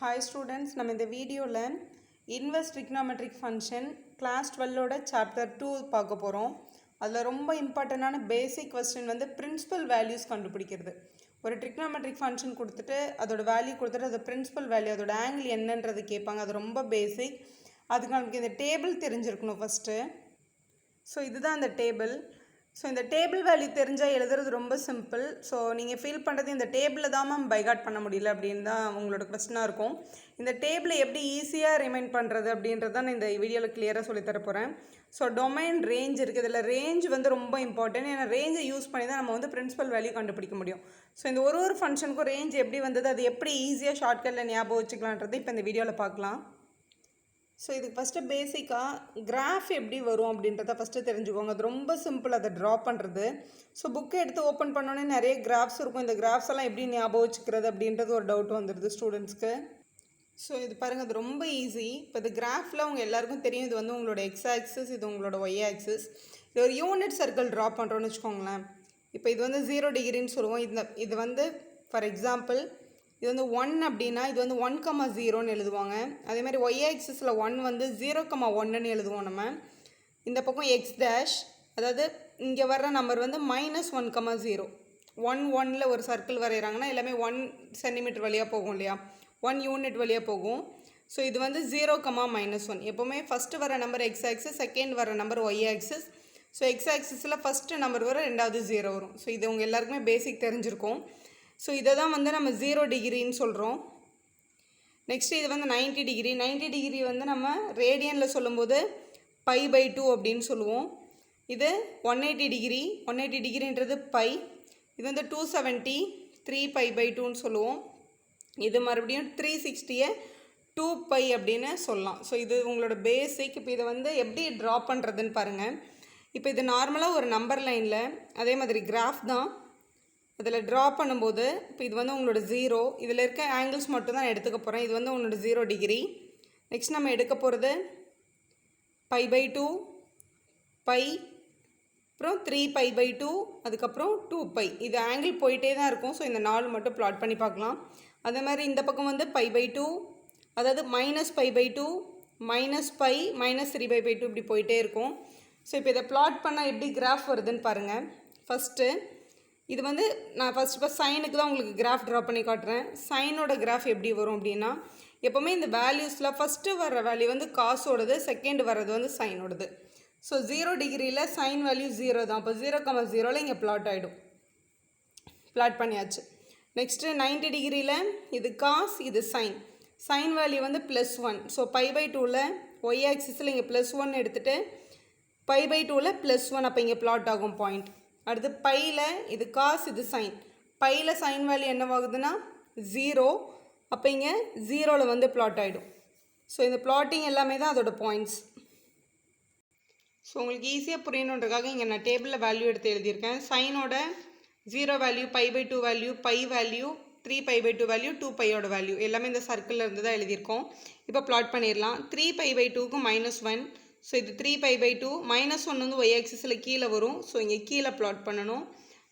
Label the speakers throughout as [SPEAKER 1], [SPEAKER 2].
[SPEAKER 1] Hi students, நம்ம இந்த வீடியோவில் இன்வெர்ஸ் ட்ரிக்னாமெட்ரிக் ஃபங்க்ஷன் கிளாஸ் 12ஓட சாப்டர் 2 பார்க்க போகிறோம். அதில் ரொம்ப இம்பார்ட்டண்டான பேசிக் கொஸ்டின் வந்து பிரின்சிபல் வேல்யூஸ் கண்டுபிடிக்கிறது. ஒரு ட்ரிக்னாமெட்ரிக் ஃபங்க்ஷன் கொடுத்துட்டு அதோட வேல்யூ கொடுத்துட்டு அது பிரின்சிபல் வேல்யூ அதோட ஆங்கிள் என்னன்றது கேட்பாங்க. அது ரொம்ப பேசிக். அதுக்கு நமக்கு இந்த டேபிள் தெரிஞ்சிருக்கணும் ஃபஸ்ட்டு. ஸோ இதுதான் அந்த டேபிள். ஸோ இந்த டேபிள் வேல்யூ தெரிஞ்சால் எழுதுறது ரொம்ப சிம்பிள். ஸோ நீங்கள் ஃபீல் பண்ணுறது இந்த டேபிளில் தான் மேம் பைகாட் பண்ண முடியல அப்படின்னு தான் உங்களோட கொஸ்டினாக இருக்கும். இந்த டேபிளை எப்படி ஈஸியாக ரிமைண்ட் பண்ணுறது அப்படின்றது தான் நான் இந்த வீடியோவில் கிளியராக சொல்லித்தர போகிறேன். ஸோ டொமைன் ரேஞ்ச் இருக்குது. இதில் ரேஞ்ச் வந்து ரொம்ப இம்பார்ட்டன்ட். ஏன்னா ரேஞ்சை யூஸ் பண்ணி தான் நம்ம வந்து பிரின்சிபல் வேல்யூ கண்டுபிடிக்க முடியும். ஸோ இந்த ஒரு ஃபங்க்ஷனுக்கும் ரேஞ்ச் எப்படி வந்தது, அது எப்படி ஈஸியாக ஷார்ட்கட்டில் ஞாபகம் வச்சுக்கலான்றது இப்போ இந்த வீடியோவில் பார்க்கலாம். ஸோ இதுக்கு ஃபஸ்ட்டு பேசிக்காக கிராஃப் எப்படி வரும் அப்படின்றத ஃபஸ்ட்டு தெரிஞ்சுக்கோங்க. அது ரொம்ப சிம்பிள் அதை ட்ரா பண்ணுறது. ஸோ புக்கை எடுத்து ஓப்பன் பண்ணோன்னே நிறைய கிராஃப்ஸ் இருக்கும். இந்த கிராஃப்ஸ் எல்லாம் எப்படி ஞாபகம் வச்சுக்கிறது அப்படின்றது ஒரு டவுட் வந்துடுது ஸ்டூடெண்ட்ஸ்க்கு. ஸோ இது பாருங்கள், அது ரொம்ப ஈஸி. இப்போ இது கிராஃபில் உங்கள் எல்லாருக்கும் தெரியும். இது வந்து உங்களோட எக்ஸ் ஆக்சிஸ், இது உங்களோட ஒய் ஆக்சிஸ். இது ஒரு யூனிட் சர்க்கிள் ட்ரா பண்ணுறோன்னு வச்சுக்கோங்களேன். இப்போ இது வந்து 0 டிகிரின்னு சொல்லுவோம். இது வந்து ஃபார் எக்ஸாம்பிள் இது வந்து 1 அப்படின்னா இது வந்து 1,0ன்னு எழுதுவாங்க. அதே மாதிரி ஒய் ஆக்சிஸில் 1 வந்து 0,1ன்னு எழுதுவோம் நம்ம. இந்த பக்கம் எக்ஸ் டேஷ், அதாவது இங்கே வர்ற நம்பர் வந்து -1,0. 1 ஒரு சர்க்கிள் வரைகிறாங்கன்னா எல்லாமே 1 சென்டிமீட்டர் வழியாக போகும் இல்லையா, 1 யூனிட் வழியாக போகும். ஸோ இது வந்து 0,-1. எப்போவுமே ஃபஸ்ட்டு வர நம்பர் எக்ஸ் ஆக்சிஸ், செகண்ட் வர number Y axis. So X ஆக்சிஸில் ஃபஸ்ட்டு நம்பர் வரும், ரெண்டாவது 0 வரும். ஸோ இது உங்கள் எல்லாருக்குமே பேசிக் தெரிஞ்சிருக்கும். ஸோ இதை தான் வந்து நம்ம 0 டிகிரின்னு சொல்கிறோம். நெக்ஸ்ட்டு இது வந்து 90 டிகிரி. 90 டிகிரி வந்து நம்ம ரேடியனில் சொல்லும்போது π/2 அப்படின்னு சொல்லுவோம். இது 180 டிகிரி. 180 டிகிரின்றது பை. இது வந்து 270, 3π/2ன்னு சொல்லுவோம். இது மறுபடியும் 360-ஐ 2π அப்படின்னு சொல்லலாம். ஸோ இது உங்களோட பேசிக். இப்போ இதை வந்து எப்படி ட்ரா பண்ணுறதுன்னு பாருங்கள். இப்போ இது நார்மலாக ஒரு நம்பர் லைனில் அதே மாதிரி கிராஃப் தான். அதில் ட்ரா பண்ணும்போது இப்போ இது வந்து உங்களோட 0, இதில் இருக்க ஆங்கிள்ஸ் மட்டும் தான் நான் எடுத்துக்க போகிறேன். இது வந்து உங்களோட 0 டிகிரி. நெக்ஸ்ட் நம்ம எடுக்க போகிறது π/2, π, அப்புறம் 3π/2, அதுக்கப்புறம் 2π. இது ஆங்கிள் போயிட்டே தான் இருக்கும். ஸோ இந்த 4 மட்டும் ப்ளாட் பண்ணி பார்க்கலாம். அதே மாதிரி இந்த பக்கம் வந்து π/2, அதாவது -π/2, -π, -3π/2 இப்படி போயிட்டே இருக்கும். ஸோ இப்போ இதை ப்ளாட் பண்ணால் எப்படி கிராஃப் வருதுன்னு பாருங்கள். ஃபஸ்ட்டு இது வந்து நான் இப்போ சைனுக்கு தான் உங்களுக்கு கிராஃப் ட்ரா பண்ணி காட்டுறேன். சைனோட கிராஃப் எப்படி வரும் அப்படின்னா, எப்போவுமே இந்த வேல்யூஸில் ஃபஸ்ட்டு வர வேல்யூ வந்து காசோடது, செகண்ட் வர்றது வந்து சைனோடது. ஸோ 0 டிகிரியில் சைன் வேல்யூ 0 தான். அப்போ 0,0ல் இங்கே ப்ளாட் ஆகிடும். ப்ளாட் பண்ணியாச்சு. நெக்ஸ்ட்டு 90 டிகிரியில் இது காஸ், இது சைன். சைன் வேல்யூ வந்து +1. ஸோ π/2ல் ஒய் ஆக்சிஸில் இங்கே +1 எடுத்துகிட்டு π/2ல் +1, அப்போ இங்கே ப்ளாட் ஆகும் பாயிண்ட். அடுத்து பையில் இது காஸ், இது சைன். பையில் சைன் வேல்யூ என்னவாகுதுன்னா 0. அப்போ இங்கே 0ல் வந்து ப்ளாட் ஆகிடும். ஸோ இந்த ப்ளாட்டிங் எல்லாமே தான் அதோட பாயிண்ட்ஸ். ஸோ உங்களுக்கு ஈஸியாக புரியணுன்றதுக்காக இங்கே நான் டேபிளில் வேல்யூ எடுத்து எழுதியிருக்கேன். சைனோட 0 value, π/2 value, pi value, 3π/2 value, 2πயோட வேல்யூ எல்லாமே இந்த சர்க்கிளில் இருந்து தான் எழுதியிருக்கோம். இப்போ ப்ளாட் பண்ணிடலாம். 3π/2க்கு -1. ஸோ இது 3π/2, -1 வந்து ஒய் ஆக்சிஸில் கீழே வரும். ஸோ இங்கே கீழே ப்ளாட் பண்ணணும்.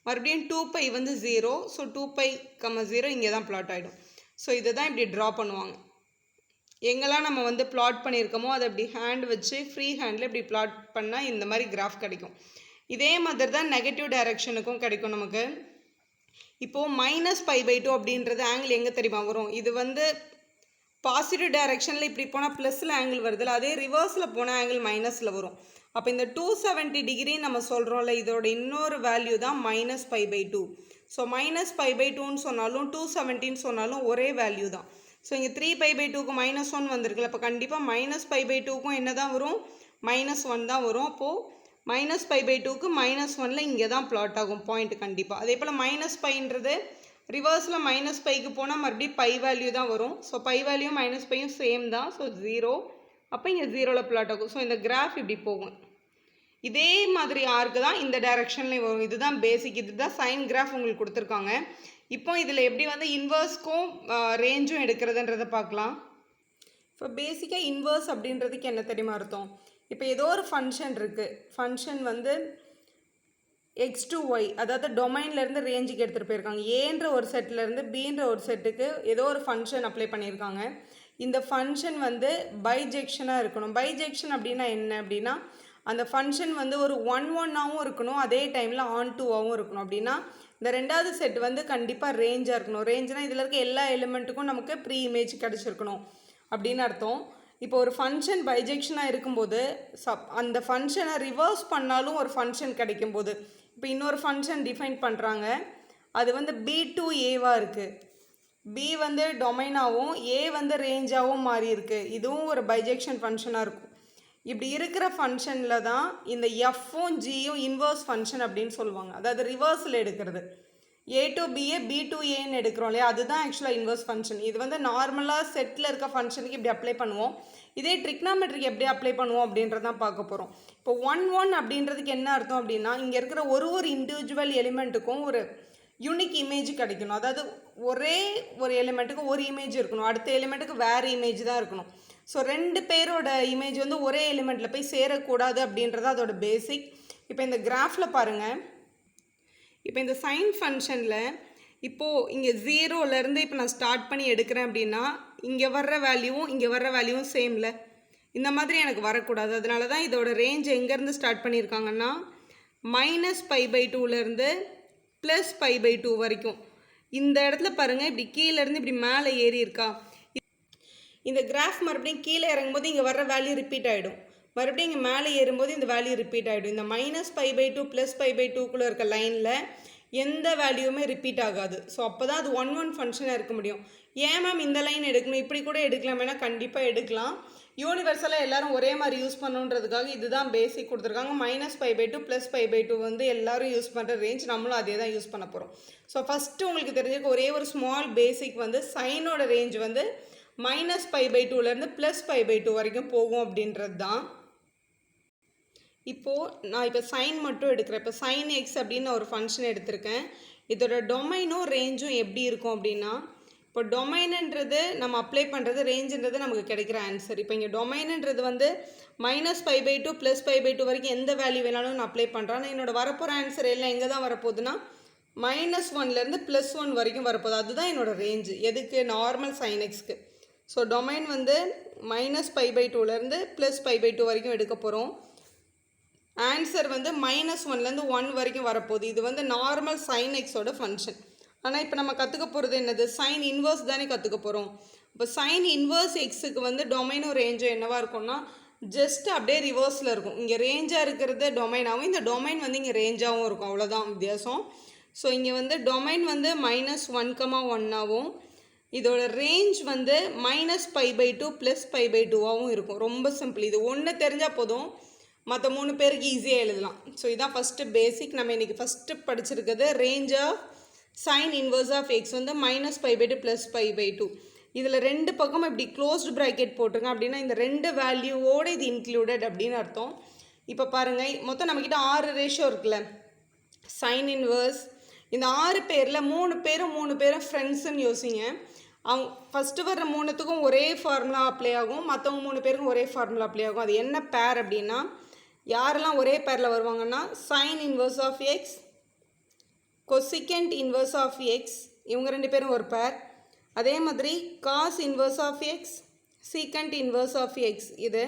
[SPEAKER 1] மறுபடியும் 2π வந்து 0. ஸோ 2π,0 இங்கே தான் ப்ளாட் ஆகிடும். ஸோ இதை தான் இப்படி ட்ரா பண்ணுவாங்க. எங்கெல்லாம் நம்ம வந்து ப்ளாட் பண்ணியிருக்கோமோ அதை இப்படி ஹேண்ட் வச்சு ஃப்ரீ ஹேண்டில் இப்படி ப்ளாட் பண்ணால் இந்த மாதிரி கிராஃப் கிடைக்கும். இதே மாதிரி தான் நெகட்டிவ் டைரக்ஷனுக்கும் கிடைக்கும் நமக்கு. இப்போது -π/2 அப்படின்றது ஆங்கிள் எங்கே தெரியுமா வரும்? இது வந்து பாசிட்டிவ் டைரக்ஷனில் இப்படி போனால் ப்ளஸில் ஆங்கிள் வருதில்ல, அதே ரிவர்ஸில் போனால் ஆங்கிள் மைனஸில் வரும். அப்போ இந்த 270 டிகிரி நம்ம சொல்கிறோம்ல, இதோட இன்னொரு வேல்யூ தான் -π/2. ஸோ -π/2ன்னு சொன்னாலும் 270ன்னு சொன்னாலும் ஒரே வேல்யூ தான். ஸோ இங்கே 3π/2க்கு -1 வந்திருக்குல்ல, அப்போ கண்டிப்பாக -π/2க்கும் என்ன தான் வரும்? -1 தான் வரும். அப்போது -π/2க்கு -1ல் இங்கே தான் ப்ளாட் ஆகும் பாயிண்ட் கண்டிப்பாக. அதே போல் -πன்றது ரிவர்ஸில் -πக்கு போனால் மறுபடியும் பை வேல்யூ தான் வரும். ஸோ பை வேல்யூ -πயும் சேம் தான். ஸோ 0. அப்போ இங்கே 0ல் ப்ளாட் ஆகும். ஸோ இந்த கிராஃப் இப்படி போகும். இதே மாதிரி ஆர்க்கு தான் இந்த டைரக்ஷன்லேயும் வரும். இதுதான் பேசிக். இதுதான் சைன் கிராஃப் உங்களுக்கு கொடுத்துருக்காங்க. இப்போ இதில் எப்படி வந்து இன்வர்ஸ்க்கும் ரேஞ்சும் எடுக்கிறதுன்றதை பார்க்கலாம். இப்போ பேசிக்காக இன்வர்ஸ் அப்படின்றதுக்கு என்ன தெரியுமா அர்த்தம்? இப்போ ஏதோ ஒரு ஃபங்க்ஷன் இருக்குது. ஃபங்க்ஷன் வந்து எக்ஸ் டு ஒய், அதாவது டொமைன்லேருந்து ரேஞ்சுக்கு எடுத்துகிட்டு போயிருக்காங்க. ஏன்ற ஒரு செட்லேருந்து பீன்ற ஒரு செட்டுக்கு ஏதோ ஒரு ஃபங்க்ஷன் அப்ளை பண்ணியிருக்காங்க. இந்த ஃபங்க்ஷன் வந்து பைஜெக்ஷனாக இருக்கணும். பைஜெக்ஷன் அப்படின்னா என்ன அப்படின்னா, அந்த ஃபங்க்ஷன் வந்து ஒரு ஒன்னாகவும் இருக்கணும், அதே டைமில் ஆன் டூவாகவும் இருக்கணும். அப்படின்னா இந்த ரெண்டாவது செட் வந்து கண்டிப்பாக ரேஞ்சாக இருக்கணும். ரேஞ்சுனால் இதில் இருக்க எல்லா எலிமெண்ட்டுக்கும் நமக்கு ப்ரீ இமேஜ் கிடச்சிருக்கணும் அப்படின்னு அர்த்தம். இப்போ ஒரு ஃபங்க்ஷன் பைஜெக்ஷனாக இருக்கும்போது அந்த ஃபங்க்ஷனை ரிவர்ஸ் பண்ணாலும் ஒரு ஃபங்க்ஷன் கிடைக்கும்போது, இப்போ இன்னொரு ஃபங்க்ஷன் டிஃபைன் பண்ணுறாங்க, அது வந்து பி டு ஏவாக இருக்குது, பி வந்து டொமைனாகவும் ஏ வந்து ரேஞ்சாகவும் மாறி இருக்குது. இதுவும் ஒரு பைஜெக்ஷன் ஃபங்க்ஷனாக இருக்கும். இப்படி இருக்கிற ஃபங்க்ஷனில் தான் இந்த எஃப்பும் ஜியும் இன்வர்ஸ் ஃபங்க்ஷன் அப்படின்னு சொல்லுவாங்க. அதாவது ரிவர்ஸில் எடுக்கிறது. A to B A B to ஏன்னு எடுக்கிறோம் இல்லையா, அதுதான் ஆக்சுவலாக இன்வர்ஸ் ஃபங்க்ஷன். இது வந்து நார்மலாக செட்டில் இருக்க ஃபங்க்ஷனுக்கு இப்படி அப்ளை பண்ணுவோம். இதே ட்ரிக்னாமெட்ரிக்கு எப்படி அப்ளை பண்ணுவோம் அப்படின்றதான் பார்க்க போகிறோம். இப்போ ஒன் அப்படின்றதுக்கு என்ன அர்த்தம் அப்படின்னா, இங்கே இருக்கிற ஒரு இண்டிவிஜுவல் எலிமெண்ட்டுக்கும் ஒரு யூனிக் இமேஜ் கிடைக்கணும். அதாவது ஒரே ஒரு எலிமெண்ட்டுக்கு ஒரு இமேஜ் இருக்கணும், அடுத்த எலிமெண்ட்டுக்கு வேறு இமேஜ் தான் இருக்கணும். ஸோ ரெண்டு பேரோட இமேஜ் வந்து ஒரே எலிமெண்ட்டில் போய் சேரக்கூடாது அப்படின்றது அதோட பேசிக். இப்போ இந்த கிராஃபில் பாருங்கள், இப்போ இந்த சைன் ஃபங்க்ஷனில் இப்போது இங்கே 0லேருந்து இப்போ நான் ஸ்டார்ட் பண்ணி எடுக்கிறேன் அப்படின்னா, இங்கே வர்ற வேல்யூவும் இங்கே வர்ற வேல்யூவும் சேமில், இந்த மாதிரி எனக்கு வரக்கூடாது. அதனால தான் இதோட ரேஞ்ச் எங்கேருந்து ஸ்டார்ட் பண்ணியிருக்காங்கன்னா -π/2லேருந்து +π/2 வரைக்கும். இந்த இடத்துல பாருங்கள், இப்படி கீழேருந்து இப்படி மேலே ஏறி இருக்கா, இந்த கிராஃப் மறுபடியும் கீழே இறங்கும்போது இங்கே வர்ற வேல்யூ ரிப்பீட் ஆகிடும், மறுபடியும் இங்கே மேலே ஏறும்போது இந்த வேல்யூ ரிப்பீட் ஆகிடும். இந்த -π/2 +π/2க்குள்ளே இருக்க லைனில் எந்த வேல்யூவுமே ரிப்பீட் ஆகாது. ஸோ அப்போ தான் அது ஒன் ஃபங்க்ஷனாக இருக்க முடியும். ஏன் மேம் இந்த லைன் எடுக்கணும், இப்படி கூட எடுக்கலாமேனா கண்டிப்பாக எடுக்கலாம். யூனிவர்சலாக எல்லோரும் ஒரே மாதிரி யூஸ் பண்ணுன்றதுக்காக இதுதான் பேசிக் கொடுத்துருக்காங்க. -π/2 +π/2 வந்து எல்லோரும் யூஸ் பண்ணுற ரேஞ்ச், நம்மளும் அதே தான் யூஸ் பண்ண போகிறோம். ஸோ ஃபஸ்ட்டு உங்களுக்கு தெரிஞ்சிருக்க ஒரே ஒரு ஸ்மால் பேசிக் வந்து சைனோட ரேஞ்ச் வந்து -π/2லேருந்து +π/2 வரைக்கும் போகும் அப்படின்றது தான். இப்போது நான் இப்போ சைன் மட்டும் எடுக்கிறேன். இப்போ சைன் எக்ஸ் அப்படின்னு ஒரு ஃபங்க்ஷன் எடுத்திருக்கேன். இதோட டொமைனும் ரேஞ்சும் எப்படி இருக்கும் அப்படின்னா, இப்போ டொமைனுன்றது நம்ம அப்ளை பண்ணுறது, ரேஞ்சுன்றது நமக்கு கிடைக்கிற ஆன்சர். இப்போ இங்கே டொமைனுன்றது வந்து -π/2 +π/2 வரைக்கும் எந்த வேல்யூ வேணாலும் நான் அப்ளை பண்ணுறேன். ஆனால் என்னோட வரப்போகிற ஆன்சர் எல்லாம் எங்கே தான் வரப்போகுதுன்னா -1லேருந்து +1 வரைக்கும் வரப்போகுது. அதுதான் என்னோட ரேஞ்சு. எதுக்கு? நார்மல் சைன் எக்ஸ்க்கு. ஸோ டொமைன் வந்து -π/2லேருந்து +π/2 வரைக்கும் எடுக்க போகிறோம். ஆன்சர் வந்து -1லேருந்து 1 வரைக்கும் வரப்போகுது. இது வந்து நார்மல் சைன் எக்ஸோட ஃபங்க்ஷன். ஆனால் இப்போ நம்ம கற்றுக்க போகிறது என்னது? சைன் இன்வர்ஸ் தானே கற்றுக்க போகிறோம். இப்போ சைன் இன்வர்ஸ் எக்ஸுக்கு வந்து டொமைனும் ரேஞ்சும் என்னவாக இருக்கும்னா, ஜஸ்ட் அப்படியே ரிவர்ஸில் இருக்கும். இங்கே ரேஞ்சாக இருக்கிறது டொமைனாகவும், இந்த டொமைன் வந்து இங்கே ரேஞ்சாகவும் இருக்கும், அவ்வளோதான் வித்தியாசம். ஸோ இங்கே வந்து டொமைன் வந்து -1,1ஆகவும், இதோட ரேஞ்ச் வந்து -π/2 +π/2ஆகவும் இருக்கும். ரொம்ப சிம்பிள். இது ஒன்று தெரிஞ்சால் போதும், மற்ற 3 பேருக்கு ஈஸியாக எழுதலாம். ஸோ இதான் ஃபஸ்ட்டு பேசிக். நம்ம இன்றைக்கி ஃபஸ்ட்டு படிச்சிருக்கிறது range of sine inverse of X வந்து -π/2 +π/2. இதில் ரெண்டு பக்கம் இப்படி க்ளோஸ்டு ப்ராக்கெட் போட்டிருங்க அப்படின்னா இந்த ரெண்டு வேல்யூவோடு இது இன்க்ளூடட் அப்படின்னு அர்த்தம். இப்போ பாருங்கள், மொத்தம் நம்மக்கிட்ட 6 ரேஷியோ இருக்குல்ல சைன் இன்வர்ஸ். இந்த 6 பேரில் 3 பேரும் ஃப்ரெண்ட்ஸுன்னு யோசிங்க. அவங்க ஃபஸ்ட்டு வர்ற 3த்துக்கும் ஒரே ஃபார்முலா அப்ளை ஆகும், மற்றவங்க 3 பேருக்கும் ஒரே ஃபார்முலா அப்ளை ஆகும். அது என்ன பேர் அப்படின்னா, யாரெல்லாம் ஒரே பேரில் வருவாங்கன்னா sine inverse of X, cosecant inverse of X, இவங்க 2 பேரும் ஒரு பேர். அதே மாதிரி cos inverse of X, secant inverse of X. இது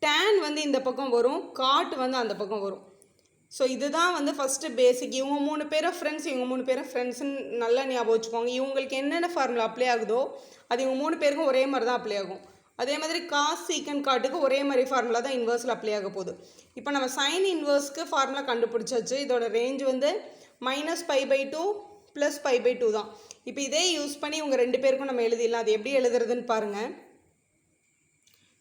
[SPEAKER 1] டேன் வந்து இந்த பக்கம் வரும், காட் வந்து அந்த பக்கம் வரும். ஸோ இதுதான் வந்து ஃபஸ்ட்டு பேசிக். இவங்க 3 பேரும் ஃப்ரெண்ட்ஸ், இவங்க 3 பேரும் ஃப்ரெண்ட்ஸுன்னு நல்லா ஞாபகம் வச்சுக்கோங்க. இவங்களுக்கு என்னென்ன ஃபார்முலா அப்ளை ஆகுதோ அது இவங்க 3 பேருக்கும் ஒரே மாதிரி தான் அப்ளை ஆகும். அதே மாதிரி காஸ் சீக்கண்ட் காட்டுக்கு ஒரே மாதிரி ஃபார்முலா தான் இன்வர்ஸில் அப்ளை ஆக போகுது. இப்போ நம்ம சைன் இன்வர்ஸ்க்கு ஃபார்முலா கண்டுபிடிச்சாச்சு. இதோட ரேஞ்ச் வந்து -π/2 +π/2 தான். இப்போ இதே யூஸ் பண்ணி இவங்க 2 பேருக்கும் நம்ம எழுதிடலாம். அது எப்படி எழுதுறதுன்னு பாருங்கள்.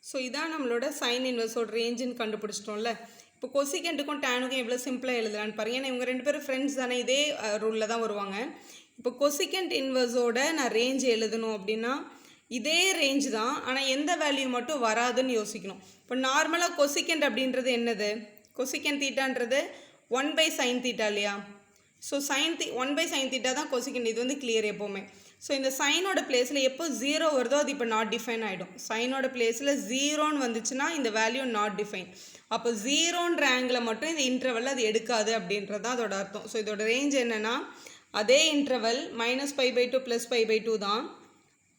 [SPEAKER 1] ஸோ இதான் நம்மளோட சைன் இன்வர்ஸோட ரேஞ்சுன்னு கண்டுபிடிச்சிட்டோம்ல. இப்போ கொசிகண்ட்டுக்கும் டேனுக்கும் எவ்வளோ சிம்பிளாக எழுதலான்னு பாருங்கள். ஏன்னா இவங்க 2 பேரும் ஃப்ரெண்ட்ஸ் தானே, இதே ரூலில் தான் வருவாங்க. இப்போ கொசிகண்ட் இன்வர்ஸோட நான் ரேஞ்ச் எழுதணும் அப்படின்னா இதே ரேஞ்ச் தான், ஆனால் எந்த வேல்யூ மட்டும் வராதுன்னு யோசிக்கணும். இப்போ நார்மலாக கொசிகண்ட் அப்படின்றது என்னது? கொசிகண்ட் தீட்டான்றது 1/sin θ இல்லையா? ஸோ 1/sin θ தான் கொசிகண்ட். இது வந்து கிளியர் எப்போவுமே. ஸோ இந்த சைனோட பிளேஸில் எப்போ 0 வருதோ அது இப்போ நாட் டிஃபைன் ஆகிடும். சைனோட பிளேஸில் 0ன்னு வந்துச்சுன்னா இந்த வேல்யூ நாட் டிஃபைன். அப்போ 0ன்ற ஆங்கிளில் மட்டும் இந்த இன்டர்வல் அது எடுக்காது அப்படின்றது தான் அதோட அர்த்தம். ஸோ இதோட ரேஞ்ச் என்னென்னா அதே இன்டர்வல் -π/2 +π/2 தான்,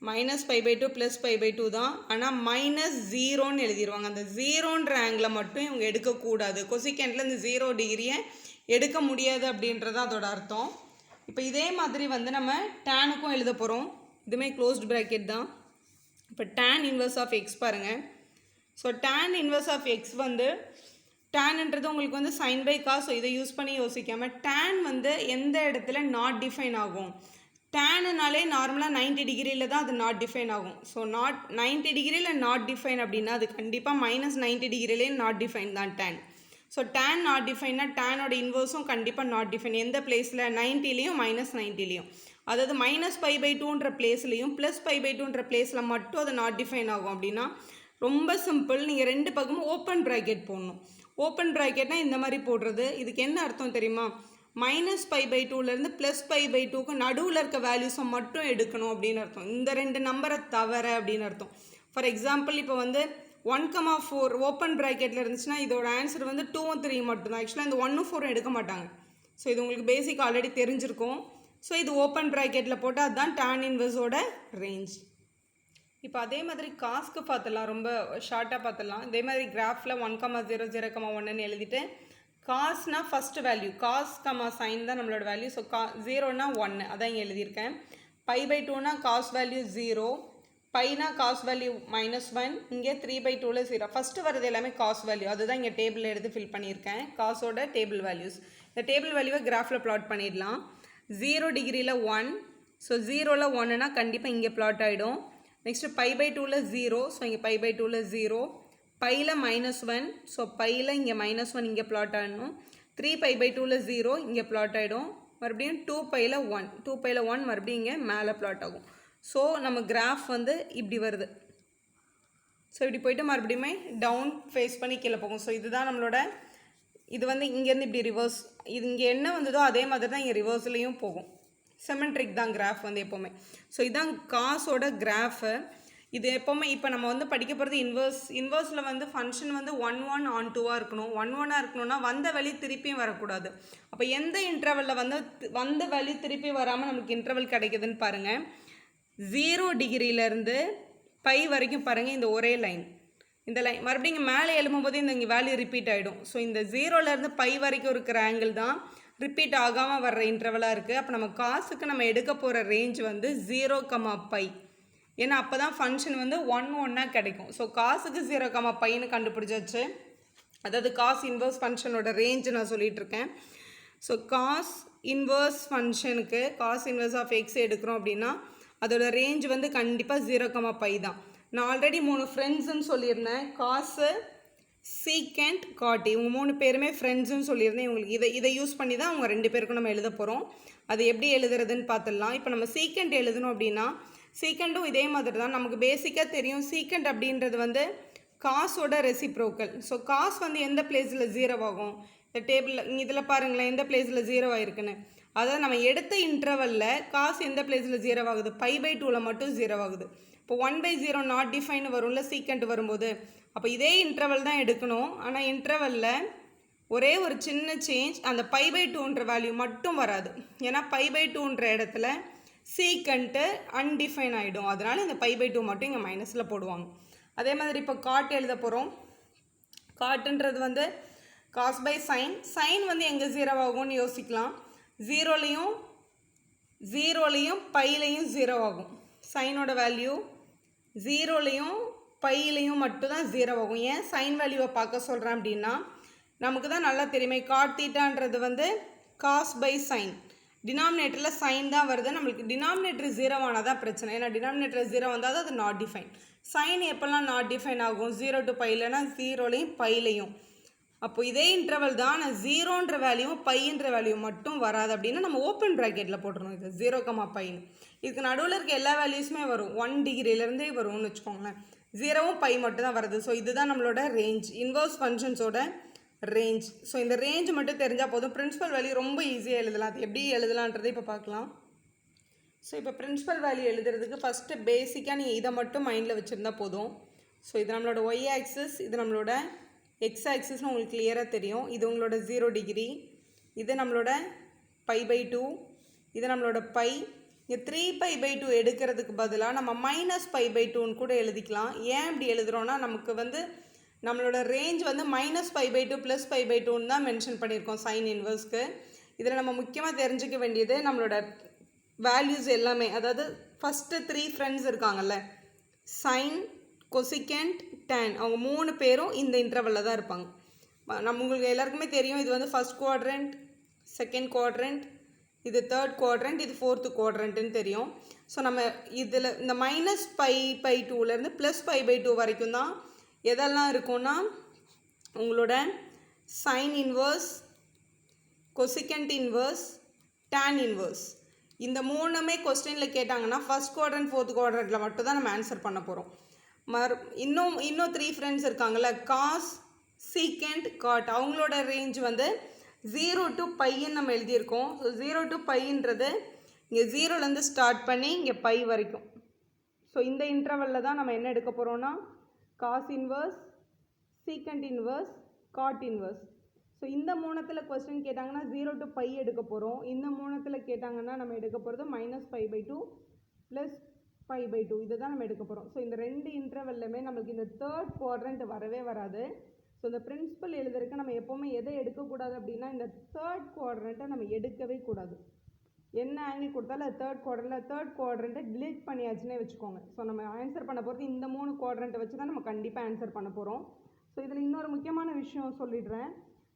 [SPEAKER 1] -π/2 +π/2 தான். ஆனால் -0ன்னு எழுதிடுவாங்க. அந்த 0ன்ற ஆங்கிளை மட்டும் இவங்க எடுக்கக்கூடாது. கொசிகெண்டில் இந்த 0 டிகிரியை எடுக்க முடியாது அப்படின்றது அதோட அர்த்தம். இப்போ இதே மாதிரி வந்து நம்ம டேனுக்கும் எழுத போகிறோம். இதுவுமே க்ளோஸ்ட் ப்ராக்கெட் தான். இப்போ tan இன்வர்ஸ் ஆஃப் எக்ஸ் பாருங்கள். So tan inverse of X வந்து டேன்ன்றது உங்களுக்கு வந்து sin by cos. ஸோ இதை யூஸ் பண்ணி யோசிக்காமல் tan வந்து எந்த இடத்துல நாட் டிஃபைன் ஆகும். டேனுனாலே நார்மலாக 90 டிகிரியில் தான் அது நாட் டிஃபைன் ஆகும். ஸோ 90 டிகிரியில் நாட் டிஃபைன் அப்படின்னா அது கண்டிப்பாக -90 டிகிரிலே நாட் டிஃபைன் தான் tan. ஸோ tan நாட் டிஃபைன்னா டேனோட இன்வர்ஸும் கண்டிப்பாக நாட் டிஃபைன். எந்த பிளேஸில் 90லையும் -90லையும், அதாவது -π/2ன்ற பிளேஸ்லையும் +π/2ன்ற பிளேஸில் மட்டும் அது நாட் டிஃபைன் ஆகும். அப்படின்னா ரொம்ப சிம்பிள். நீங்கள் ரெண்டு பக்கமும் ஓப்பன் ப்ராக்கெட் போடணும். ஓப்பன் ப்ராக்கெட்னால் இந்த மாதிரி போடுறது. இதுக்கு என்ன அர்த்தம் தெரியுமா? -π/2லேருந்து +π/2க்கு நடுவில் இருக்க வேல்யூஸை மட்டும் எடுக்கணும் அப்படின்னு அர்த்தம். இந்த ரெண்டு நம்பரை தவிர அப்படின்னு அர்த்தம். ஃபார் எக்ஸாம்பிள் இப்போ வந்து 1,4 ஓப்பன் ப்ராக்கெட்டில் இருந்துச்சுன்னா இதோட ஆன்சர் வந்து 2 3 மட்டும்தான். ஆக்சுவலாக இந்த 1 4 எடுக்க மாட்டாங்க. ஸோ இது உங்களுக்கு பேசிக் ஆல்ரெடி தெரிஞ்சிருக்கும். ஸோ இது ஓப்பன் ப்ராக்கெட்டில் போட்டால் அதுதான் tan இன்வர்ஸோட ரேஞ்ச். இப்போ அதே மாதிரி காஸ்க்கு பார்த்துடலாம். ரொம்ப ஷார்ட்டாக பார்த்துடலாம். இதே மாதிரி கிராஃபில் 1,0 0,1ன்னு எழுதிட்டு காஸ்னா ஃபஸ்ட்டு வேல்யூ, காஸ் சைன் தான் நம்மளோட வேல்யூ. ஸோ 0னா 1 அதான் இங்கே எழுதியிருக்கேன். π/2னா காஸ் வேல்யூ 0, பைனா காஸ் வேல்யூ -1, இங்கே 3/2ல் 0. ஃபஸ்ட்டு வரது எல்லாமே காஸ் வேல்யூ, அதுதான் இங்கே டேபிளில் எடுத்து ஃபில் பண்ணியிருக்கேன். காஸோட டேபிள் வேல்யூஸ். இந்த டேபிள் வேல்யூவை கிராஃபில் ப்ளாட் பண்ணிடலாம். 0 டிகிரியில் 1, ஸோ 0ல் 1னா கண்டிப்பாக இங்கே ப்ளாட் ஆகிடும். நெக்ஸ்ட்டு π/2ல் 0, ஸோ இங்கே π/2ல் 0, பையில் -1, ஸோ பையில் இங்கே -1 இங்கே ப்ளாட் ஆகிடணும். 3π/2ல் 0 இங்கே ப்ளாட் ஆகிடும். மறுபடியும் 2πயில் 1, 2πயில் 1 மறுபடியும் இங்கே மேலே ப்ளாட் ஆகும். ஸோ நம்ம கிராஃப் வந்து இப்படி வருது. ஸோ இப்படி போய்ட்டு மறுபடியுமே டவுன் ஃபேஸ் பண்ணி கீழே போகும். ஸோ இதுதான் நம்மளோட, இது வந்து இங்கேருந்து இப்படி ரிவர்ஸ், இது இங்கே என்ன வந்ததோ அதே மாதிரி தான் இங்கே ரிவர்ஸ்லேயும் போகும். சிமெட்ரிக் தான் கிராஃப் வந்து எப்போவுமே. ஸோ இதுதான் காஸோட கிராஃபு. இது எப்போவுமே இப்போ நம்ம வந்து படிக்க போகிறது இன்வர்ஸில் வந்து ஃபங்க்ஷன் வந்து 1 1 on 2 இருக்கணும். 1 1 இருக்கணும்னா வந்த வழி திருப்பியும் வரக்கூடாது. அப்போ எந்த இன்டர்வலில் வந்து வந்த வழி திருப்பி வராமல் நமக்கு இன்டர்வல் கிடைக்குதுன்னு பாருங்கள். 0 டிகிரியிலேருந்து π வரைக்கும் பாருங்கள், இந்த ஒரே லைன். இந்த லைன் மறுபடியும் இங்கே மேலே எழும்பும்போது இந்த இங்கே வேல்யூ ரிப்பீட் ஆகிடும். ஸோ இந்த 0லேருந்து π வரைக்கும் இருக்கிற ஆங்கிள் தான் ரிப்பீட் ஆகாமல் வர்ற இன்டர்வலாக இருக்குது. அப்போ நம்ம காசுக்கு நம்ம எடுக்க போகிற ரேஞ்ச் வந்து 0, π. ஏன்னா அப்போ தான் ஃபங்க்ஷன் வந்து 1 1 கிடைக்கும். ஸோ காசுக்கு 0, πன்னு கண்டுபிடிச்சாச்சு. அதாவது காஸ் இன்வர்ஸ் ஃபங்க்ஷனோட ரேஞ்சு நான் சொல்லிகிட்டு இருக்கேன். ஸோ காஸ் இன்வர்ஸ் ஃபங்க்ஷனுக்கு காஸ் இன்வர்ஸ் ஆஃப் எக்ஸ் எடுக்கிறோம் அப்படின்னா அதோட ரேஞ்ச் வந்து கண்டிப்பாக 0, π தான். நான் ஆல்ரெடி 3 ஃப்ரெண்ட்ஸுன்னு சொல்லியிருந்தேன். காசு, சீக்கண்ட், காட், இவங்க 3 பேருமே ஃப்ரெண்ட்ஸுன்னு சொல்லியிருந்தேன். இவங்களுக்கு இதை யூஸ் பண்ணி தான் அவங்க 2 பேருக்கும் நம்ம எழுத போகிறோம். அது எப்படி எழுதுறதுன்னு பார்த்துடலாம். இப்போ நம்ம சீக்கண்ட் எழுதணும் அப்படின்னா சீக்கண்டும் இதே மாதிரி தான். நமக்கு பேசிக்காக தெரியும் சீக்கண்ட் அப்படின்றது வந்து காசோட ரெசிப்ரோக்கல். ஸோ காஸ் வந்து எந்த பிளேஸில் 0 ஆகும்? இந்த டேபிளில் இதில் பாருங்களேன் எந்த பிளேஸில் 0 ஆகிருக்குன்னு. அதாவது நம்ம எடுத்த இன்டர்வலில் காசு எந்த பிளேஸில் 0 ஆகுது? π/2ல் மட்டும் 0 ஆகுது. இப்போ 1/0 நாட் டிஃபைன் வரும்ல சீக்கண்ட் வரும்போது. அப்போ இதே இன்டர்வல் தான் எடுக்கணும். ஆனால் இன்டர்வலில் ஒரே ஒரு சின்ன சேஞ்ச், அந்த π/2ன்ற வேல்யூ மட்டும் வராது. ஏன்னா π/2ன்ற இடத்துல சீக்கண்ட்டு அன்டிஃபைன் ஆகிடும். அதனால் இந்த π/2 மட்டும் இங்கே மைனஸில் போடுவாங்க. அதே மாதிரி இப்போ காட் எழுத போகிறோம். காட்டுன்றது வந்து காஸ் பை சைன். சைன் வந்து எங்கே 0 ஆகும்னு யோசிக்கலாம். 0லையும் πலையும் 0 ஆகும். சைனோட வேல்யூ 0லையும் πலையும் மட்டும்தான் 0 ஆகும். ஏன் சைன் வேல்யூவை பார்க்க சொல்கிறேன் அப்படின்னா நமக்கு தான் நல்லா தெரியுமே காட் தீட்டான்றது வந்து காஸ் பை சைன். டினாமினேட்டரில் சைன் தான் வருது. நம்மளுக்கு டினாமினேட்டர் 0 ஆனால் தான் பிரச்சனை. ஏன்னா டினாமினேட்டர் 0 வந்தால் தான் அது நாட் டிஃபைன். சைன் எப்போல்லாம் நாட் டிஃபைன் ஆகும்? 0 to π இல்லைன்னா 0லையும் πலையும். அப்போ இதே இன்டர்வல் தான். ஆனால் 0ன்ற வேல்யூவும் πன்ற வேல்யூ மட்டும் வராது. அப்படின்னா நம்ம ஓப்பன் ப்ராக்கெட்டில் போட்டுருணும் இது 0, πன்னு. இதுக்கு நடுவில் இருக்க எல்லா வேல்யூஸுமே வரும். 1 டிகிரியிலேருந்தே வரும்னு வச்சுக்கோங்களேன். 0வும் π மட்டும் தான் வருது. ஸோ இதுதான் நம்மளோட ரேஞ்ச், இன்வர்ஸ் ஃபங்க்ஷன்ஸோட ரேஞ்ச். ஸோ இந்த ரேஞ்ச் மட்டும் தெரிஞ்சால் போதும். பிரின்சிபல் வேல்யூ ரொம்ப ஈஸியாக எழுதலாம். அது எப்படி எழுதலான்றதை இப்போ பார்க்கலாம். ஸோ இப்போ பிரின்சிபல் வேல்யூ எழுதுறதுக்கு ஃபஸ்ட்டு பேசிக்காக நீங்கள் இதை மட்டும் மைண்டில் வச்சுருந்தா போதும். ஸோ இது நம்மளோட ஒய் ஆக்சிஸ், இது நம்மளோட எக்ஸ் ஆக்சிஸ்னு உங்களுக்கு கிளியராக தெரியும். இது உங்களோட 0 டிகிரி, இது நம்மளோட π/2, இது நம்மளோட பை. இங்கே 3π/2 எடுக்கிறதுக்கு பதிலாக நம்ம -π/2ன்னு கூட எழுதிக்கலாம். ஏன் இப்படி எழுதுகிறோன்னா நமக்கு வந்து நம்மளோட ரேஞ்ச் வந்து -π/2 +π/2ன்னு தான் மென்ஷன் பண்ணியிருக்கோம் சைன் இன்வர்ஸ்க்கு. இதில் நம்ம முக்கியமாக தெரிஞ்சுக்க வேண்டியது நம்மளோட வேல்யூஸ் எல்லாமே, அதாவது ஃபஸ்ட்டு 3 ஃப்ரெண்ட்ஸ் இருக்காங்கல்ல, சைன், கொசிகண்ட், டேன், அவங்க 3 பேரும் இந்த இன்டர்வலில் தான் இருப்பாங்க. உங்களுக்கு எல்லாருக்குமே தெரியும் இது வந்து ஃபஸ்ட் குவாட்ரண்ட், செகண்ட் குவாட்ரண்ட், இது தேர்ட் குவாட்ரண்ட், இது ஃபோர்த்து குவாட்ரண்ட்டுன்னு தெரியும். ஸோ நம்ம இதில் இந்த -π/2லேருந்து +π/2 வரைக்கும் தான் எதெல்லாம் இருக்கும்னா உங்களோட sine inverse, cosecant inverse, tan inverse. இந்த 3மே கொஸ்டினில் கேட்டாங்கன்னா ஃபஸ்ட் குவாட்ரண்ட் ஃபோர்த் குவாட்ரண்ட்டில் மட்டும் தான் நம்ம ஆன்சர் பண்ண போகிறோம். இன்னும் 3 ஃப்ரெண்ட்ஸ் இருக்காங்கல்ல, காஸ், சீக்கண்ட், காட், அவங்களோட ரேஞ்ச் வந்து 0 to πன்னு நம்ம எழுதியிருக்கோம். ஸோ 0 to πன்றது இங்கே 0லேருந்து ஸ்டார்ட் பண்ணி இங்கே பை வரைக்கும். ஸோ இந்த இன்டர்வலில் தான் நம்ம என்ன எடுக்க போகிறோன்னா cos inverse, secant inverse, cot inverse. So இந்த 3த்தில் கொஸ்டின் கேட்டாங்கன்னா 0 to π எடுக்க போகிறோம். இந்த 3த்தில் கேட்டாங்கன்னா நம்ம எடுக்க போகிறது -π/2 +π/2 இதை தான் நம்ம எடுக்க போகிறோம். ஸோ இந்த 2 இன்டர்வல்லுமே நம்மளுக்கு இந்த தேர்ட் குவாட்ரண்ட் வரவே வராது. ஸோ இந்த பிரின்சிபல் எழுதுறதுக்கு நம்ம எப்போவுமே எதை எடுக்கக்கூடாது அப்படின்னா இந்த தேர்ட் குவாட்ரண்ட்டை நம்ம எடுக்கவே கூடாது. என்ன ஆங்கிள் கொடுத்தாலும் அது தேர்ட் குவாட்ரண்ட்டை டிலீட் பண்ணியாச்சுன்னே வச்சுக்கோங்க. ஸோ நம்ம ஆன்சர் பண்ண போகிறது இந்த 3 குவாட்ரண்ட்டை வச்சு தான் நம்ம கண்டிப்பாக ஆன்சர் பண்ண போகிறோம். ஸோ இதில் இன்னொரு முக்கியமான விஷயம் சொல்லிடுறேன்.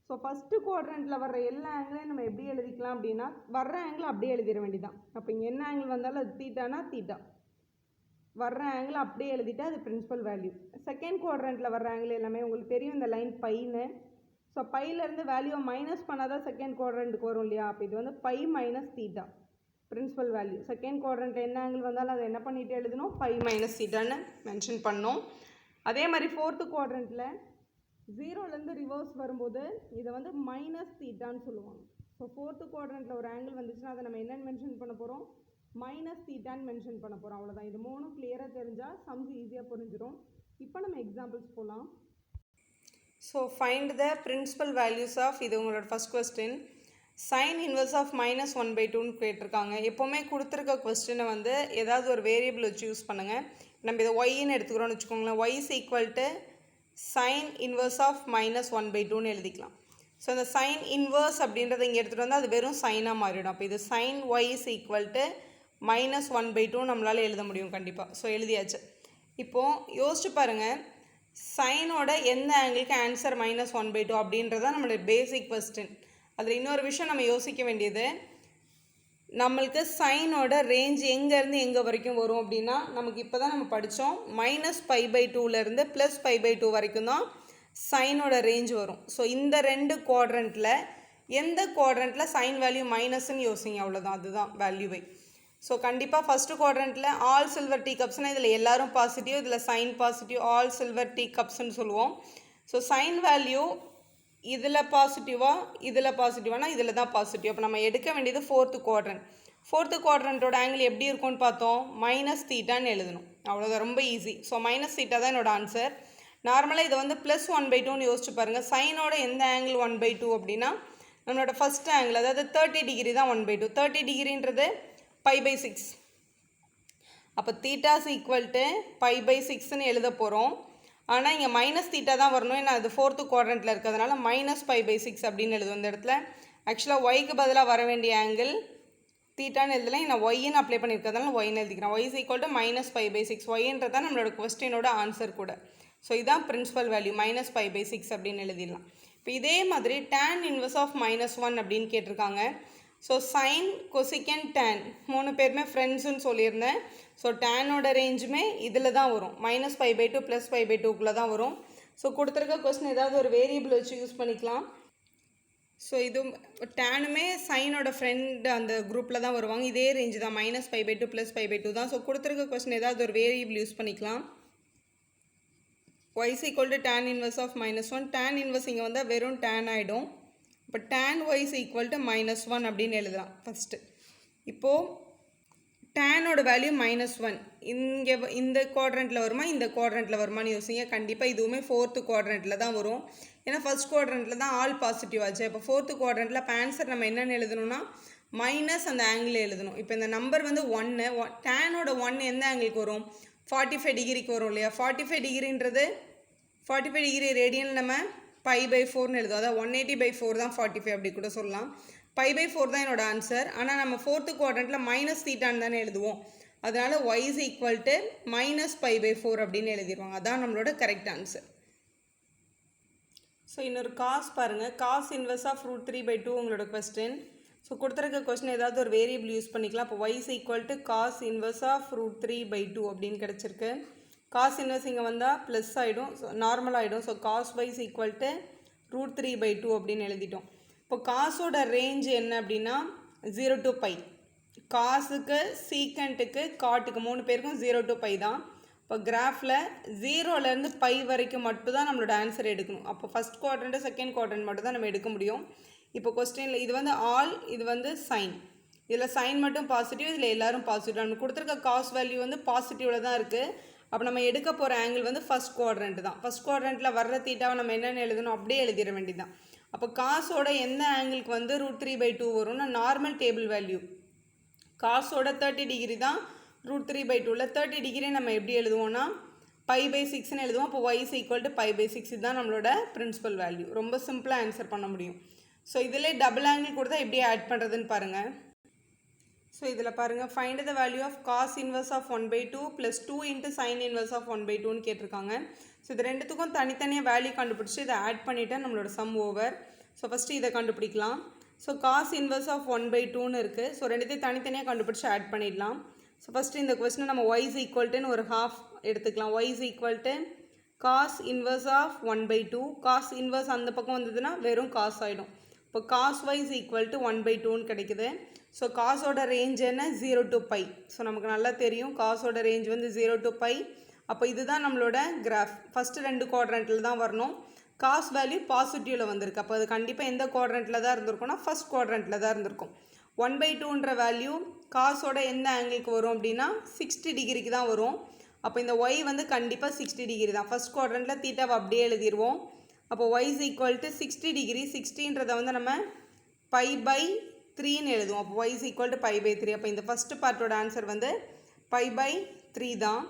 [SPEAKER 1] ஸோ ஃபஸ்ட்டு குவாட்ரண்ட்டில் வர்ற எல்லா ஆங்கிளையும் நம்ம எப்படி எழுதிக்கலாம் அப்படின்னா வர்ற ஆங்கிள் அப்படியே எழுதிட வேண்டியதான். அப்போ இங்கே என்ன ஆங்கிள் வந்தாலும் அது தீட்டானா தீட்டா, வர்ற ஆங்கிள் அப்படியே எழுதிட்டா அது பிரின்சிபல் வேல்யூ. செகண்ட் குவாட்ரண்ட்டில் வர்ற ஆங்கிள் எல்லாமே உங்களுக்கு தெரியும், இந்த லைன் பைன்னு. ஸோ பையிலேருந்து வேல்யூவை மைனஸ் பண்ணால் தான் செகண்ட் குவாட்ரண்ட்டுக்கு வரும் இல்லையா. அப்போ இது வந்து π - தீட்டா பிரின்சிபல் வேல்யூ. செகண்ட் குவாட்ரண்ட்டில் என்ன ஆங்கிள் வந்தாலும் அதை என்ன பண்ணிட்டு எழுதணும், π - தீட்டான்னு மென்ஷன் பண்ணோம். அதே மாதிரி ஃபோர்த்து குவாட்ரண்ட்டில் 0லேருந்து ரிவர்ஸ் வரும்போது இதை வந்து -θன்னு சொல்லுவாங்க. ஸோ ஃபோர்த்து குவாட்ரண்ட்டில் ஒரு ஆங்கிள் வந்துச்சுன்னா அதை நம்ம என்னென்னு மென்ஷன் பண்ண போகிறோம், -θன்னு மென்ஷன் பண்ண போகிறோம். அவ்வளோதான். இது 3ம் கிளியராக தெரிஞ்சால் சம்ஸ் ஈஸியாக புரிஞ்சிடும். இப்போ நம்ம எக்ஸாம்பிள்ஸ் போகலாம். So find the principal values of, இது உங்களோட first question, sine inverse of -1/2ன்னு கேட்டிருக்காங்க. எப்போவுமே கொடுத்துருக்க கொஸ்டினை வந்து ஏதாவது ஒரு வேரியபிள் வச்சு யூஸ் பண்ணுங்கள். நம்ம இதை ஒய்ன்னு எடுத்துக்கிறோன்னு வச்சுக்கோங்களேன். y = sin inverse of -1/2ன்னு எழுதிக்கலாம். ஸோ இந்த சைன் இன்வர்ஸ் அப்படின்றத இங்கே எடுத்துகிட்டு வந்தால் அது வெறும் சைனாக மாறிடும். அப்போ இது sin y = -1/2 நம்மளால் எழுத முடியும் கண்டிப்பாக. ஸோ எழுதியாச்சு. இப்போது யோசிச்சு பாருங்கள், சைனோட எந்த ஆங்கிளுக்கு ஆன்சர் -1/2 அப்படின்றதான் நம்மளோட பேசிக் கொஸ்டின். அதில் இன்னொரு விஷயம் நம்ம யோசிக்க வேண்டியது, நம்மளுக்கு சைனோட ரேஞ்ச் எங்கேருந்து எங்கே வரைக்கும் வரும் அப்படின்னா நமக்கு இப்போ தான் நம்ம படித்தோம் -π/2லேருந்து +π/2 வரைக்கும் தான் சைனோட ரேஞ்ச் வரும். ஸோ இந்த 2 குவாட்ரண்ட்டில் எந்த குவாட்ரண்ட்டில் சைன் வேல்யூ மைனஸ்ன்னு யோசிங்க, அவ்வளோதான். அதுதான் வேல்யூவை. ஸோ கண்டிப்பாக ஃபஸ்ட்டு குவாட்ரண்ட்டில் ஆல் சில்வர் டீ கப்ஸ்னால் இதில் எல்லோரும் பாசிட்டிவ், இதில் sine positive, all silver tea கப்ஸ்ன்னு சொல்லுவோம். ஸோ சைன் வேல்யூ இதில் பாசிட்டிவானா இதில் தான் பாசிட்டிவ். அப்போ நம்ம எடுக்க வேண்டியது ஃபோர்த்து குவாட்ரண்ட்டோட ஆங்கிள் எப்படி இருக்கும்னு பார்த்தோம், -θன்னு எழுதணும். அவ்வளோதான், ரொம்ப ஈஸி. ஸோ -θ தான் என்னோட ஆன்சர். நார்மலாக இதை வந்து +1/2ன்னு யோசிச்சு பாருங்கள். சைனோட எந்த ஆங்கிள் 1/2 அப்படின்னா நம்மளோட ஃபஸ்ட் ஆங்கிள், அதாவது 30 டிகிரி தான் 1/2. 30 டிகிரின்றது π/6. அப்போ θ = π/6ன்னு எழுத போகிறோம். ஆனால் இங்கே -θ தான் வரணும், ஏன்னா அது ஃபோர்த்து குவாட்ரண்ட்டில் இருக்கிறதுனால -π/6 அப்படின்னு எழுதும். இந்த இடத்துல ஆக்சுவலாக ஒய்க்கு பதிலாக வர வேண்டிய ஆங்கிள் தீட்டான்னு எழுதலாம். நான் ஒய்ன்னு அப்ளை பண்ணியிருக்கிறதுனால ஒய்ன்னு எழுதிக்கிறேன். y = -π/6. ஒய்ன்றது தான் நம்மளோட கொஸ்டினோட ஆன்சர் கூட. ஸோ இதுதான் பிரின்சிபல் வேல்யூ -π/6 அப்படின்னு எழுதிடலாம். இப்போ இதே மாதிரி tan இன்வர்ஸ் ஆஃப் -1 அப்படின்னு கேட்டிருக்காங்க. ஸோ சைன், கொசிகண்ட், டேன் 3 பேருமே ஃப்ரெண்ட்ஸுன்னு சொல்லியிருந்தேன். ஸோ டேனோட ரேஞ்சுமே இதில் தான் வரும், -π/2 +π/2க்குள்ளே தான் வரும். ஸோ கொடுத்துருக்க கொஸ்டின் ஏதாவது ஒரு வேரியபிள் வச்சு யூஸ் பண்ணிக்கலாம். ஸோ இது டேனுமே சைனோட ஃப்ரெண்ட் அந்த குரூப்பில் தான் வருவாங்க. இதே ரேஞ்சு தான், -π/2 +π/2 தான். ஸோ கொடுத்துருக்க கொஸ்டின் ஏதாவது ஒரு வேரியபிள் யூஸ் பண்ணிக்கலாம். y = tan inverse of -1. tan inverse இங்கே வந்தால் வெறும் tan ஆகிடும். இப்போ tan y = -1 அப்படின்னு எழுதலாம் ஃபஸ்ட்டு. இப்போது டேனோட வேல்யூ -1 இங்கே இந்த குவாட்ரண்ட்டில் வருமா இந்த குவாட்ரண்ட்டில் வருமானு யோசிங்க. கண்டிப்பாக இதுவுமே 4th குவாட்ரண்ட்டில் தான் வரும். ஏன்னா ஃபர்ஸ்ட் குவாட்ரண்ட்டில் தான் ஆல் பாசிட்டிவ் ஆச்சு. இப்போ 4th குவாட்ரண்ட்டில் இப்போ ஆன்சர் நம்ம என்னென்னு எழுதணும்னா மைனஸ் அந்த ஆங்கிள் எழுதணும். இப்போ இந்த நம்பர் வந்து 1 டேனோட 1 எந்த ஆங்கிளுக்கு வரும்? 45 டிகிரிக்கு வரும் இல்லையா? 45 டிகிரின்றது 45 டிகிரி ரேடியன் நம்ம π/4ன்னு எழுதும். அதாவது 180/4 தான் 45 அப்படி கூட சொல்லலாம். π/4 தான் என்னோட ஆன்சர். ஆனால் நம்ம 4th குவாட்ரண்ட்டில் மைனஸ் தீட்டான்னு தானே எழுதுவோம். அதனால் y is equal to -π/4 அப்படின்னு எழுதிடுவாங்க. அதான் நம்மளோட கரெக்ட் ஆன்சர். ஸோ இன்னொரு காஸ் பாருங்கள். காஸ் இன்வெர்ஸ் ஆஃப் √3/2 உங்களோட கொஸ்டின். ஸோ கொடுத்துருக்க கொஸ்டின் ஏதாவது ஒரு வேரியபிள் யூஸ் பண்ணிக்கலாம். இப்போ y is equal to cos inverse of √3/2 அப்படின்னு கிடச்சிருக்கு. காஸ் இன்வெர்ஸ் இங்கே வந்தால் ப்ளஸ் ஆகிடும், ஸோ நார்மல் ஆகிடும். So cos y is equal to √3/2 அப்படின்னு எழுதிட்டோம். இப்போ காசோட ரேஞ்ச் என்ன அப்படின்னா 0 to π. காசுக்கு சீக்கண்ட்டுக்கு காட்டுக்கு 3 பேருக்கும் 0 to π தான். இப்போ கிராஃபில் 0லேருந்து π வரைக்கும் மட்டும் தான் நம்மளோட ஆன்சர் எடுக்கணும். அப்போ ஃபஸ்ட் குவாட்ரண்ட் செகண்ட் குவாட்ரண்ட் மட்டும் தான் நம்ம எடுக்க முடியும். இப்போ கொஸ்டினில் இது வந்து ஆல், இது வந்து சைன். இதில் சைன் மட்டும் பாசிட்டிவ், இதில் எல்லோரும் பாசிட்டிவ். நம்ம கொடுத்துருக்க காஸ் வேல்யூ வந்து பாசிட்டிவில் தான் இருக்குது. அப்போ நம்ம எடுக்க போகிற ஆங்கிள் வந்து ஃபஸ்ட் குவாட்ரண்ட் தான். ஃபஸ்ட் குவாட்ரண்ட்டில் வர்ற தீட்டாவை நம்ம என்னென்னு எழுதணும்? அப்படியே எழுதிட வேண்டியதான். அப்போ காசோட எந்த ஆங்கிளுக்கு வந்து √3/2 வரும்னா நார்மல் டேபிள் வேல்யூ. காசோட 30 டிகிரி தான் √3/2ல 30 டிகிரி நம்ம எப்படி எழுதுவோம்னா π/6ன்னு எழுதுவோம். அப்போ y is equal to π/6 இதுதான் நம்மளோட பிரின்சிபல் வேல்யூ. ரொம்ப சிம்பிளாக ஆன்சர் பண்ண முடியும். ஸோ இதில் டபுள் ஆங்கிள் கொடுத்தா எப்படி ஆட் பண்ணுறதுன்னு பாருங்கள். ஸோ இதில் பாருங்கள், find the value of cos inverse of 1/2 plus 2 into sine inverse of 1/2ன்னு கேட்டிருக்காங்க. ஸோ இது ரெண்டுத்துக்கும் தனித்தனியாக வேல்யூ கண்டுபிடிச்சி இதை ஆட் பண்ணிவிட்டு நம்மளோட சம் ஓவர். ஸோ ஃபஸ்ட்டு இதை கண்டுபிடிக்கலாம். ஸோ காஸ் இன்வெர்ஸ் ஆஃப் 1/2ன்னு இருக்குது. ஸோ ரெண்டுத்தையும் தனித்தனியாக கண்டுபிடிச்சி ஆட் பண்ணிடலாம். ஸோ ஃபஸ்ட்டு இந்த கொஸ்டினை நம்ம y is equal to ஒரு ஹாஃப் எடுத்துக்கலாம். y is equal to cos inverse of 1/2. Cos inverse அந்த பக்கம் வந்ததுன்னா வெறும் காஸ் ஆகிடும். இப்போ cos y is equal to 1/2ன்னு கிடைக்குது. ஸோ காசோட ரேஞ்ச் என்ன? 0 to π. ஸோ நமக்கு நல்லா தெரியும் காசோட ரேஞ்ச் வந்து 0 to π. அப்போ இதுதான் நம்மளோட கிராஃப். ஃபஸ்ட்டு 2 குவாட்ரண்ட்டில் தான் வரணும். காஸ் வேல்யூ பாசிட்டிவில் வந்திருக்கு. அப்போ அது கண்டிப்பாக எந்த குவாட்ரண்ட்டில் தான் இருந்திருக்கும்னா ஃபஸ்ட் குவாட்ரண்ட்டில் தான் இருந்திருக்கும். 1/2ன்ற வேல்யூ காசோட எந்த ஆங்கிளுக்கு வரும் அப்படின்னா 60 டிகிரிக்கு தான் வரும். அப்போ இந்த y வந்து கண்டிப்பாக 60 டிகிரி தான். ஃபஸ்ட் குவாட்ரண்ட்டில் தீட்டாவை அப்படியே எழுதிடுவோம். அப்போ y is equal to 60 degree. 60ன்றதை வந்து நம்ம π/3ன்னு எழுதுவோம். அப்போ y is equal to π/3. அப்போ இந்த ஃபஸ்ட்டு பார்ட்டோட ஆன்சர் வந்து π/3 தான்.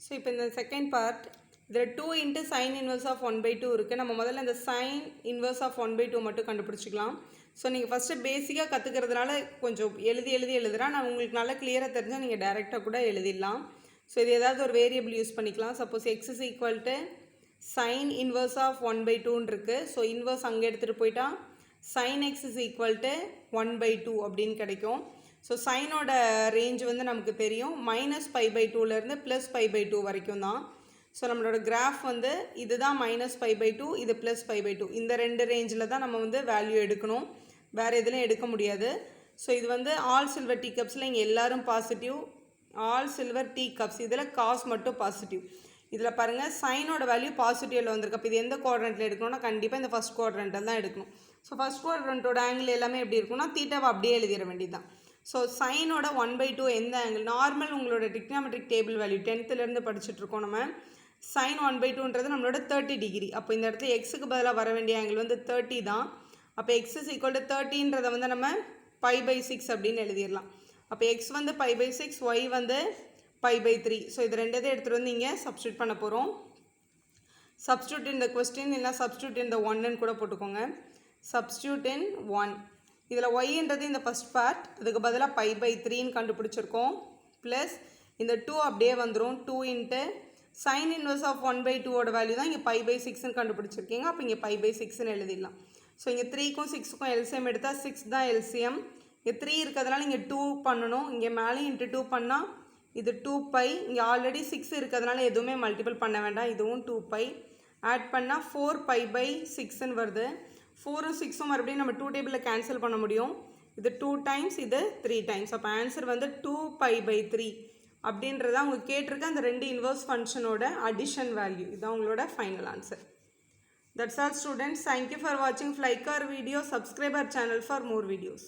[SPEAKER 1] ஸோ இப்போ இந்த செகண்ட் பார்ட் இதில் 2 இன்ட்டு சைன் இன்வெர்ஸ் ஆஃப் 1/2 இருக்குது. நம்ம முதல்ல இந்த சைன் இன்வெர்ஸ் ஆஃப் 1/2 மட்டும் கண்டுபிடிச்சிக்கலாம். ஸோ நீங்கள் ஃபஸ்ட்டு பேசிக்காக கற்றுக்கிறதுனால கொஞ்சம் எழுதுகிறேன். நான் உங்களுக்கு நல்லா கிளியராக தெரிஞ்சால் நீங்கள் டேரெக்டாக கூட எழுதிடலாம். ஸோ இது ஏதாவது ஒரு வேரியபிள் யூஸ் பண்ணிக்கலாம். Suppose x is equal to sine inverse of 1/2ன்னு இருக்குது. ஸோ இன்வெர்ஸ் அங்கே எடுத்துகிட்டு போயிட்டா sin x is equal to 1/2 அப்படின்னு கிடைக்கும். ஸோ சைனோட ரேஞ்ச் வந்து நமக்கு தெரியும் -π/2லேருந்து +π/2 வரைக்கும் தான். ஸோ நம்மளோட கிராஃப் வந்து இதுதான் -π/2, இது +π/2. இந்த ரெண்டு ரேஞ்சில் தான் நம்ம வந்து வேல்யூ எடுக்கணும். வேறு எதுலையும் எடுக்க முடியாது. ஸோ இது வந்து ஆல் சில்வர் டீ கப்ஸில் இங்கே எல்லோரும் positive. All silver tea cups இதில் காஸ் மட்டும் பாசிட்டிவ். இதில் பாருங்கள் சைனோட வேல்யூ பாசிட்டிவில் வந்திருக்கு. அப்போ இது எந்த குவாட்ரண்ட்டில் எடுக்கணும்னா கண்டிப்பாக இந்த ஃபஸ்ட் குவாட்ரண்ட்டில் தான் எடுக்கணும். ஸோ ஃபஸ்ட் குவாட்ரண்ட்டோட ஆங்கிள் எல்லாமே எப்படி இருக்கும்னா தீட்டாவை அப்படியே எழுதிட வேண்டியது தான். ஸோ சைனோட 1/2 எந்த ஆங்கிள்? நார்மல் உங்களோட டிக்னாமெட்ரிக் டேபிள் வேல்யூ 10th படிச்சுட்ருக்கோம் நம்ம. சைன் 1/2ன்றது நம்மளோட 30 டிகிரி. அப்போ இந்த இடத்துல எக்ஸுக்கு பதிலாக வர வேண்டிய ஆங்கிள் வந்து 30 தான். அப்போ எக்ஸ் இஸ் ஈக்குவல் டு 30ன்றதை வந்து நம்ம π/6 அப்படின்னு எழுதிடலாம். அப்போ எக்ஸ் வந்து π/6, ஒய் வந்து π/3. ஸோ இது ரெண்டதை எடுத்துகிட்டு வந்து இங்கே சப்ஸ்டியூட் பண்ண போகிறோம். சப்ஸ்டியூட் இன் த கொஸ்டின் இல்லை சப்ஸ்டியூட் இன் த 1ன்னு கூட போட்டுக்கோங்க. சப்ஸ்டியூட் இன் 1. இதில் ஒய்ன்றது இந்த ஃபஸ்ட் பார்ட், அதுக்கு பதிலாக π/3ன்னு கண்டுபிடிச்சிருக்கோம். ப்ளஸ் இந்த 2 அப்படியே வந்துடும். 2 இன்ட்டு சைன் இன்வெர்ஸ் ஆஃப் 1/2ஓட வேல்யூ தான் இங்கே π/6ன்னு கண்டுபிடிச்சிருக்கீங்க. அப்போ இங்கே π/6ன்னு எழுதிடலாம். ஸோ இங்கே 3க்கும் 6க்கும் எல்சிஎம் எடுத்தால் 6 தான் எல்சிஎம். இங்கே 3 இருக்கிறதுனால இங்கே 2 பண்ணணும். இங்கே மேலே இன்ட்டு 2 பண்ணால் இது 2π. இங்கே ஆல்ரெடி 6 இருக்கிறதுனால எதுவுமே மல்டிபிள் பண்ண வேண்டாம். இதுவும் 2π. ஆட் பண்ணால் 4π/6ன்னு வருது. 4ம் 6ம் மறுபடியும் நம்ம 2 டேபிளில் கேன்சல் பண்ண முடியும். இது 2 டைம்ஸ், இது 3 டைம்ஸ். அப்போ ஆன்சர் வந்து 2π/3 அப்படின்றத அவங்க கேட்டிருக்க அந்த ரெண்டு இன்வர்ஸ் ஃபங்க்ஷனோட அடிஷன் வேல்யூ. இதுதான் உங்களோட final answer. That's all students. Thank you for watching. Like our video, subscribe our channel for more videos.